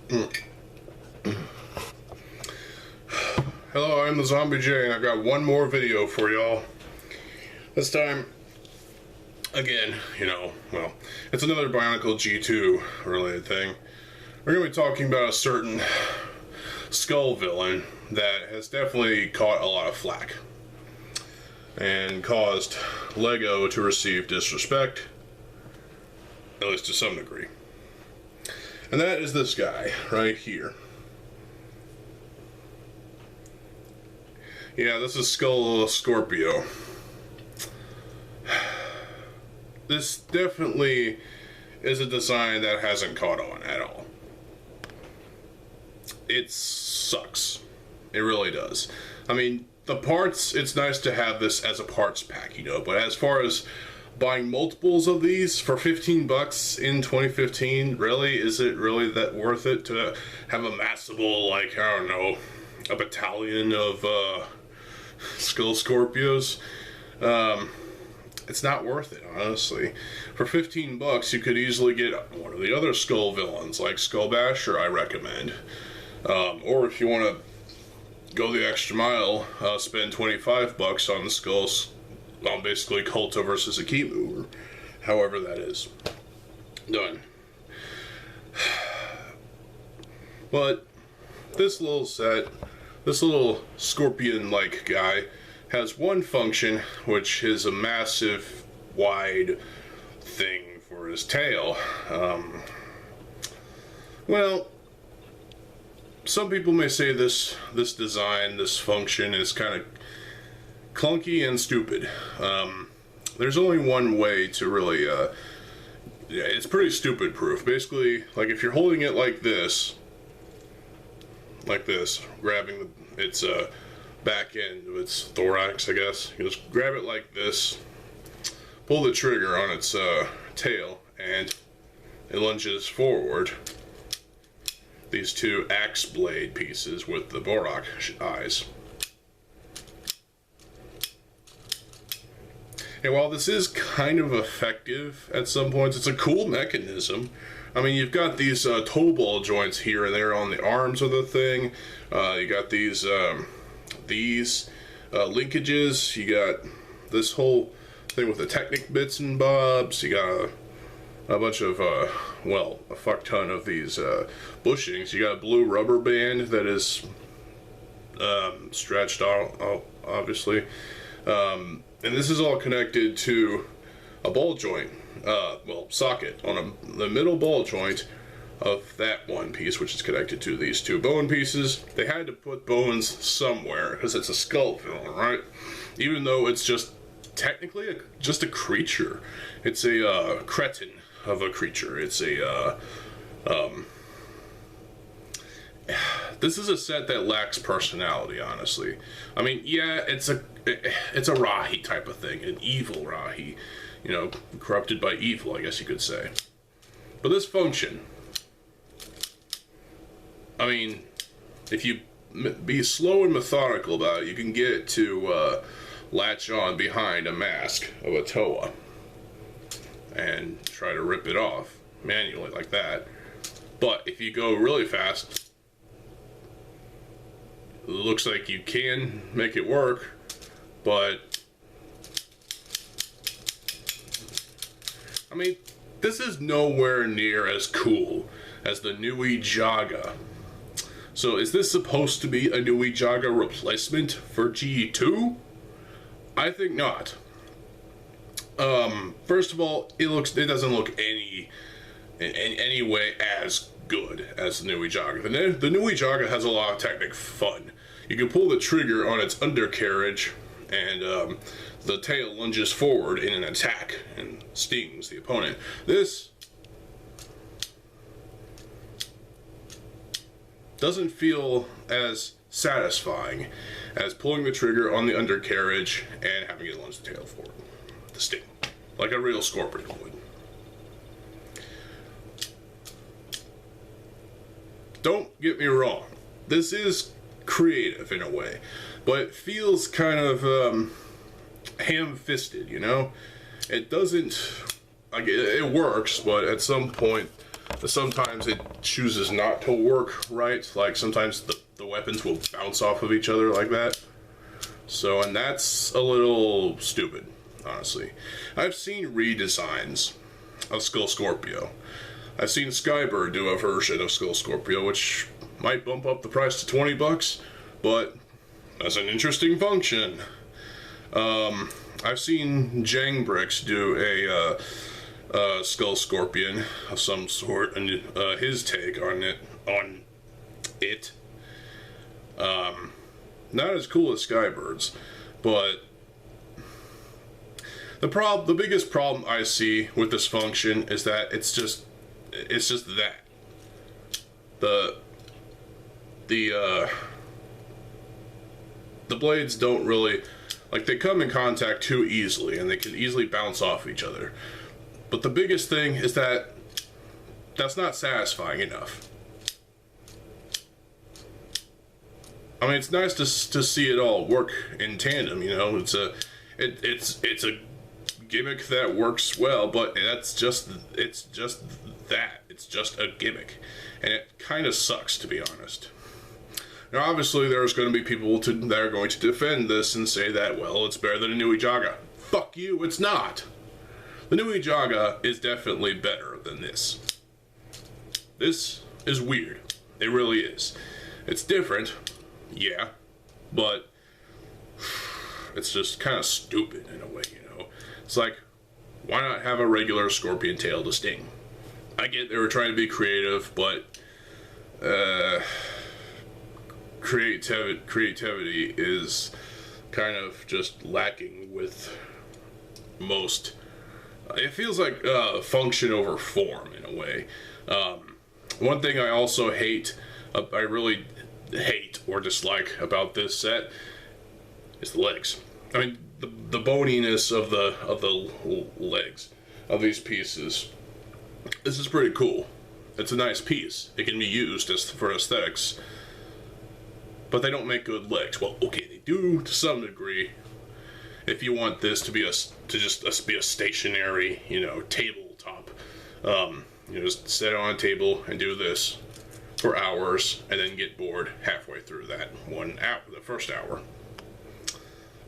Hello, I'm TheZOMBIEJ, and I've got one more video for y'all. This time, again, well, it's another Bionicle G2 related thing. We're going to be talking about a certain skull villain that has definitely caught a lot of flack and caused LEGO to receive disrespect, at least to some degree. And that is this guy right here. Yeah, this is Scorpio. This definitely is a design that hasn't caught on at all. It sucks. It really does. I mean, the parts, it's nice to have this as a parts pack, but as far as buying multiples of these for 15 bucks in 2015, really, is it really that worth it to have a massable, like, I don't know, a battalion of Scorpios? It's not worth it, honestly. For 15 bucks, you could easily get one of the other skull villains, like Skull Basher, I recommend. Or if you want to go the extra mile, spend 25 bucks on the skulls, on basically Kolto versus Akimu, or however that is done. But this little set, this little scorpion-like guy, has one function, which is a massive, wide thing for his tail. Well, some people may say this design, this function, is kind of clunky and stupid. There's only one way to really, yeah, it's pretty stupid proof. Basically, like if you're holding it like this, grabbing its back end of its thorax, I guess, you just grab it like this, pull the trigger on its tail, and it lunges forward. These two axe blade pieces with the Borak eyes. And while this is kind of effective at some points, it's a cool mechanism. I mean, you've got these toe ball joints here and there on the arms of the thing. You got these linkages. You got this whole thing with the Technic bits and bobs. You got a bunch of, well, a fuck ton of these bushings. You got a blue rubber band that is stretched out, obviously. And this is all connected to a ball joint, well, socket on the middle ball joint of that one piece, which is connected to these two bone pieces. They had to put bones somewhere because it's a skull villain, right? Even though it's just technically just a creature. It's a cretin of a creature. It's a this is a set that lacks personality, honestly. I mean, yeah, it's a Rahi type of thing, an evil Rahi, corrupted by evil, I guess you could say. But this function, I mean, if you be slow and methodical about it, you can get it to latch on behind a mask of a Toa and try to rip it off manually like that. But if you go really fast, it looks like you can make it work, but I mean, this is nowhere near as cool as the Nui Jaga. So is this supposed to be a Nui Jaga replacement for G2? I think not. First of all, it doesn't look in any way as good as the Nui Jaga. The Nui Jaga has a lot of Technic fun. You can pull the trigger on its undercarriage, and the tail lunges forward in an attack and stings the opponent. This doesn't feel as satisfying as pulling the trigger on the undercarriage and having it lunge the tail forward to sting, like a real scorpion would. Don't get me wrong, this is creative in a way, but it feels kind of ham-fisted, It doesn't, like, it works, but at some point sometimes it chooses not to work right. Like sometimes the weapons will bounce off of each other like that. So, and that's a little stupid, honestly. I've seen redesigns of Scorpio. I've seen Skybird do a version of Scorpio, which might bump up the price to $20, but that's an interesting function. I've seen Jangbricks do a Scorpion of some sort, and his take on it. Not as cool as Skybird's, but the biggest problem I see with this function is that it's just that the blades don't really, like, they come in contact too easily and they can easily bounce off each other. But the biggest thing is that that's not satisfying enough. I mean, it's nice to see it all work in tandem, you know. It's a gimmick that works well, but it's just that. It's just a gimmick, and it kind of sucks, to be honest. Now, obviously, there's going to be people that are going to defend this and say that, well, it's better than a Nui Jaga. Fuck you, it's not. The Nui Jaga is definitely better than this. This is weird. It really is. It's different. Yeah, but it's just kind of stupid in a way, you know. It's like, why not have a regular scorpion tail to sting? I get they were trying to be creative, but creativity is kind of just lacking with most. It feels like function over form in a way. One thing I also hate, I really hate or dislike about this set is the legs. I mean, the boniness of the legs of these pieces. This is pretty cool. It's a nice piece. It can be used for aesthetics, but they don't make good legs. Well, okay, they do to some degree. If you want this to be just be a stationary, you know, tabletop, you know, just sit on a table and do this for hours and then get bored halfway through that 1 hour, the first hour,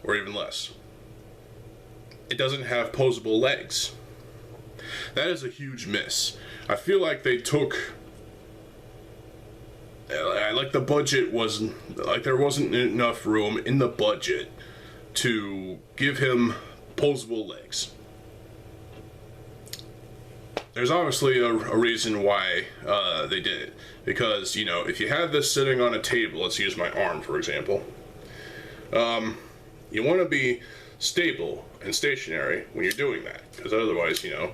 or even less. It doesn't have posable legs. That is a huge miss. I feel like they took, like, the budget wasn't, like, there wasn't enough room in the budget to give him posable legs. There's obviously a reason why they did it. Because, you know, if you have this sitting on a table, let's use my arm for example, you want to be stable and stationary when you're doing that. Because otherwise, you know,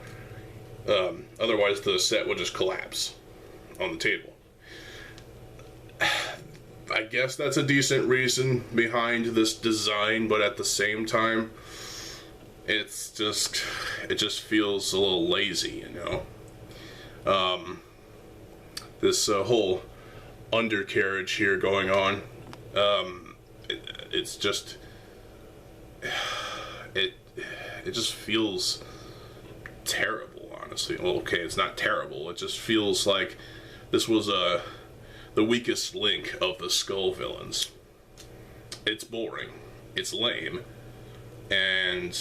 otherwise the set will just collapse on the table. I guess that's a decent reason behind this design, but at the same time, it just feels a little lazy, you know. This whole undercarriage here going on, it's just, it just feels terrible, honestly. Well, okay, it's not terrible. It just feels like this was the weakest link of the Skull villains. It's boring, it's lame, and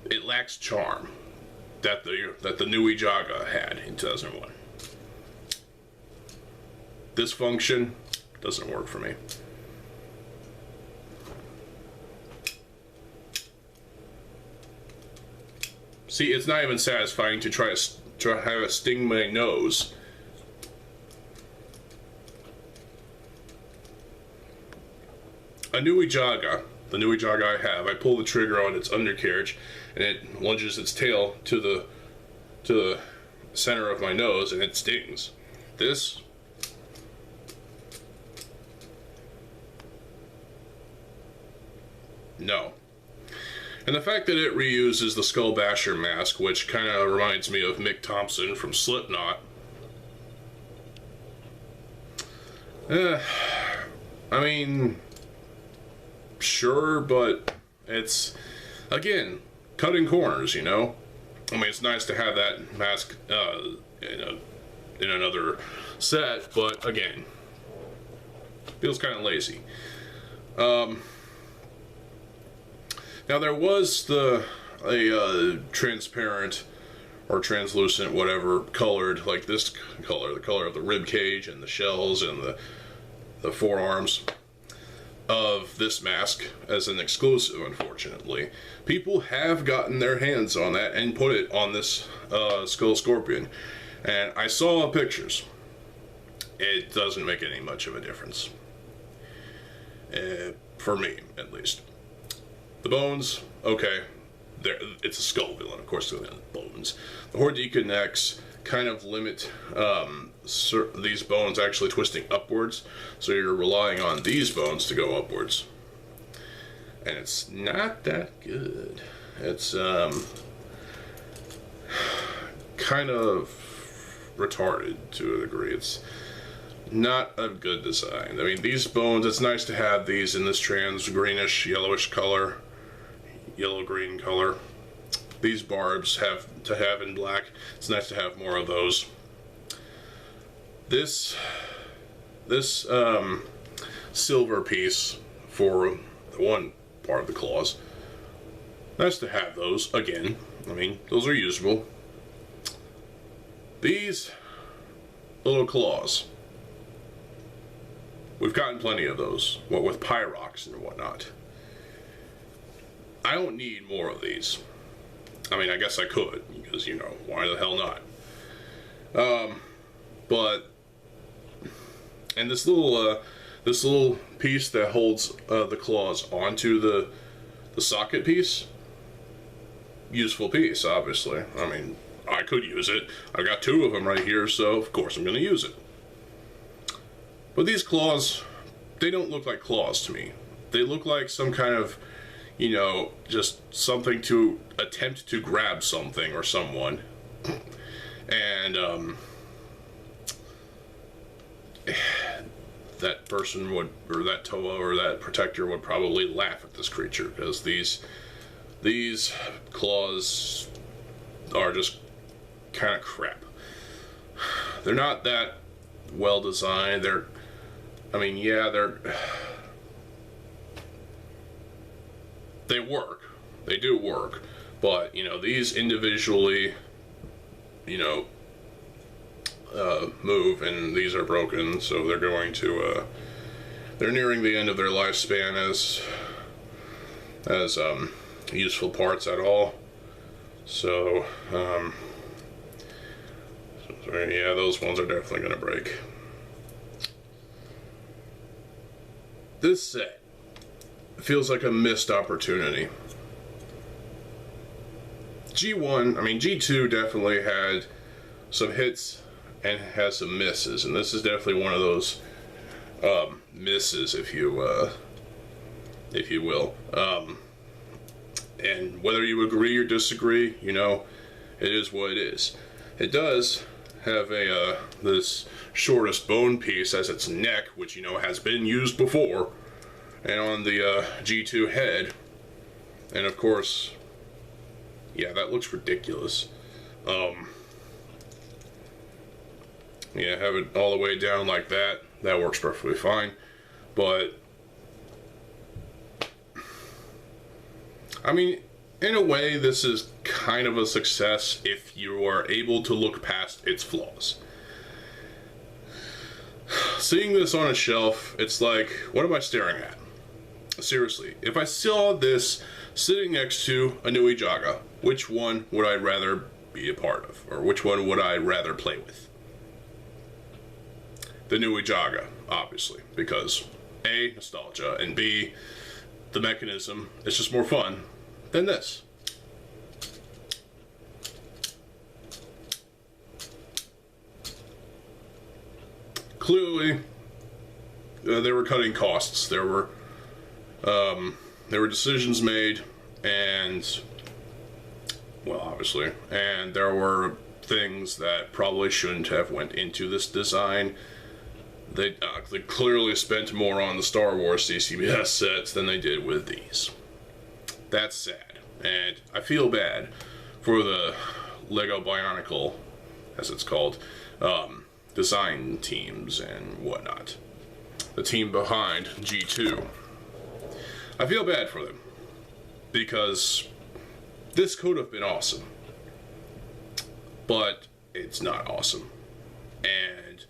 it lacks charm that the Nui Jaga had in 2001. This function doesn't work for me. See, it's not even satisfying to try to have it sting my nose. A Nui Jaga, the Nui Jaga I have, I pull the trigger on its undercarriage, and it lunges its tail to the center of my nose, and it stings. This, no. And the fact that it reuses the Skull Basher mask, which kind of reminds me of Mick Thompson from Slipknot. I mean, sure, but it's, again, cutting corners, you know? I mean, it's nice to have that mask in another set, but again, feels kind of lazy. Now there was a transparent or translucent, whatever, colored, like this color, the color of the rib cage and the shells and the forearms of this mask as an exclusive. Unfortunately, people have gotten their hands on that and put it on this Skull Scorpion, and I saw pictures. It doesn't make any much of a difference, for me at least. The bones, okay, it's a skull villain, of course. The bones, the Hordika necks kind of limit these bones actually twisting upwards, so you're relying on these bones to go upwards, and it's not that good. It's kind of retarded to a degree. It's not a good design. I mean, these bones, it's nice to have these in this trans greenish yellowish color, yellow-green color. These barbs have in black. It's nice to have more of those. This silver piece for the one part of the claws, nice to have those again. I mean, those are usable. These little claws, we've gotten plenty of those, what with Pyrox and whatnot. I don't need more of these. I mean, I guess I could, because, you know, why the hell not? But, and this little piece that holds the claws onto the socket piece, useful piece, obviously. I mean, I could use it. I've got two of them right here, so of course I'm going to use it. But these claws, they don't look like claws to me. They look like some kind of, you know, just something to attempt to grab something or someone. And that person would, or that Toa or that protector would probably laugh at this creature, because these claws are just kind of crap. They're not that well designed. I mean, yeah, they work. They do work. But, you know, these individually, you know, move, and these are broken, so they're going to, they're nearing the end of their lifespan as useful parts at all. So, yeah, those ones are definitely going to break. This set feels like a missed opportunity. G1, I mean, G2 definitely had some hits and has some misses, and this is definitely one of those misses, if you will. And whether you agree or disagree, you know, it is what it is. It does have this shortest bone piece as its neck, which, you know, has been used before, and on the G2 head, and of course, yeah, that looks ridiculous. Yeah, have it all the way down like that. That works perfectly fine. But, I mean, in a way, this is kind of a success if you are able to look past its flaws. Seeing this on a shelf, it's like, what am I staring at? Seriously, if I saw this sitting next to a Nui Jaga, which one would I rather be a part of? Or which one would I rather play with? The Nui Jaga, obviously, because A, nostalgia, and B, the mechanism is just more fun than this. Clearly, they were cutting costs. There were decisions made, and, well, obviously, and there were things that probably shouldn't have went into this design. They clearly spent more on the Star Wars CCBS sets than they did with these. That's sad, and I feel bad for the Lego Bionicle, as it's called, design teams and whatnot. The team behind G2. I feel bad for them, because this could have been awesome, but it's not awesome. And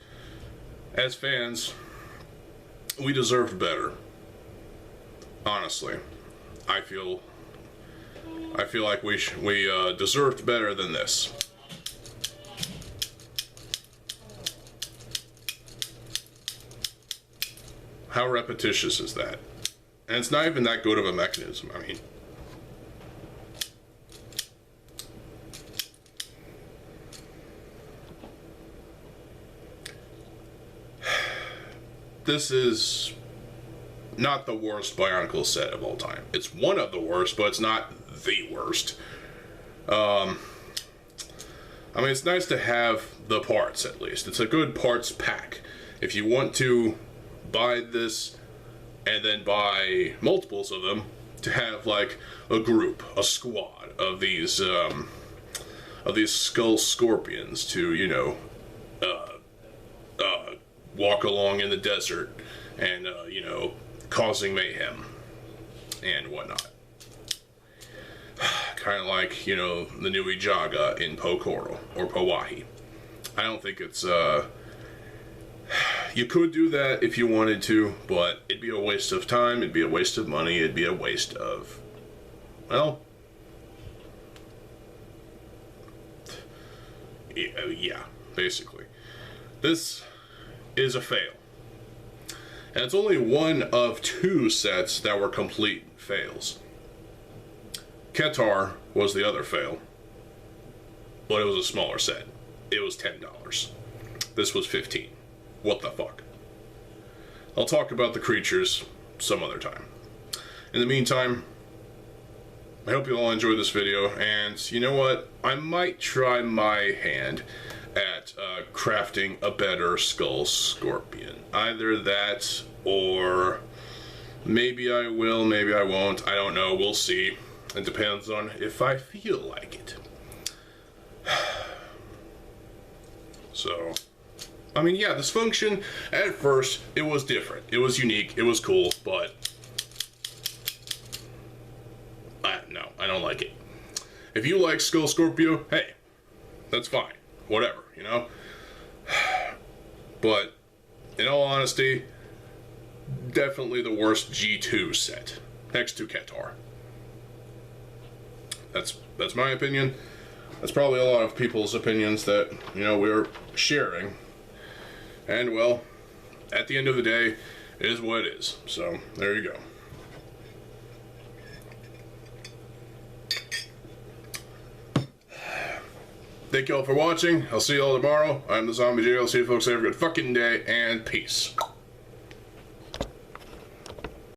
as fans, we deserved better. Honestly, I feel like we deserved better than this. How repetitious is that? And it's not even that good of a mechanism. I mean, this is not the worst Bionicle set of all time. It's one of the worst, but it's not the worst. I mean, it's nice to have the parts, at least. It's a good parts pack. If you want to buy this and then buy multiples of them, to have like a group, a squad of these skull scorpions to, you know, walk along in the desert and you know, causing mayhem and whatnot. Kind of like, you know, the new Ijaga in Pokoro or Powahi. I don't think it's you could do that if you wanted to, but it'd be a waste of time, it'd be a waste of money, it'd be a waste of, well, yeah, basically. This is a fail. And it's only one of two sets that were complete fails. Ketar was the other fail, but it was a smaller set. It was $10. This was $15. What the fuck? I'll talk about the creatures some other time. In the meantime, I hope you all enjoyed this video, and you know what? I might try my hand at crafting a better Skull Scorpion. Either that, or maybe I will, maybe I won't. I don't know. We'll see. It depends on if I feel like it. So, I mean, yeah, this function, at first, it was different. It was unique. It was cool, but no, I don't like it. If you like Skull Scorpio, hey, that's fine. Whatever, you know? But, in all honesty, definitely the worst G2 set, next to Ketar. That's my opinion. That's probably a lot of people's opinions that, you know, we're sharing. And, well, at the end of the day, it is what it is. So, there you go. Thank you all for watching. I'll see you all tomorrow. I'm TheZOMBIEJ. I'll see you folks. Have a good fucking day, and peace.